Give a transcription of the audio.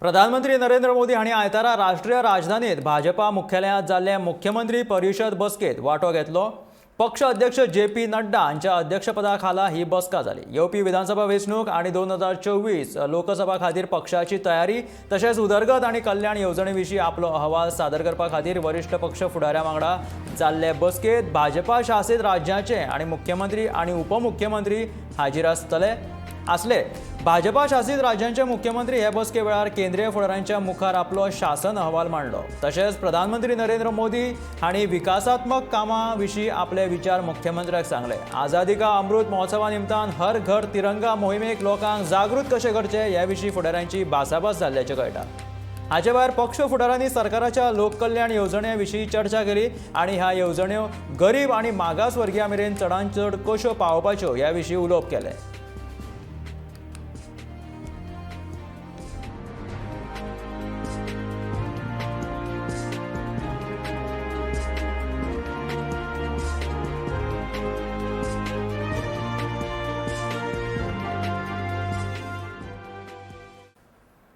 प्रधानमंत्री नरेंद्र मोदी हांणी आयतारा राष्ट्रीय राजधानीत भाजपा मुख्यालयात जाल्ले मुख्यमंत्री परिशद बसकेत वांटो घेतलो। पक्ष अध्यक्ष JP नड्डा हांच्या अध्यक्षपदा खाला ही बसका जाली। येवपी विधानसभा वेंचणूक आनी 2024 लोकसभा खातीर पक्षाची तयारी तशेंच उदरगत आनी कल्याण येवजणे विशीं आपलो अहवाल सादर करपा खातीर वरिष्ठ पक्ष फुडाऱ्यां वांगडा जाल्ले बसकेत भाजपा शासीत राज्याचे आनी मुख्यमंत्री आनी उपमुख्यमंत्री हाजीर आसले। भाजपा शासीत राज्यांचे मुख्यमंत्री हे बसके वेळार केंद्रीय फुडाऱ्यांच्या मुखार आपलो शासन अहवाल मांडलो। तशेंच प्रधानमंत्री नरेंद्र मोदी हांणी विकासात्मक कामां विशीं आपले विचार मुख्यमंत्र्याक सांगले। आझादी का अमृत महोत्सवा निमतान हर घर तिरंगा मोहिमेक लोकांक जागृत कशे करचे ह्या विशीं फुडाऱ्यांची भासाभास जाल्ल्याचें कळटा। हाचे भायर पक्ष फुडाऱ्यांनी सरकाराच्या लोककल्याण येवजणे विशीं चर्चा केली आनी ह्या येवजण्यो गरीब आनी मागासवर्गीयां मेरेन चडांत चड कश्यो पावोवपाच्यो ह्या विशीं उलोवप केलें।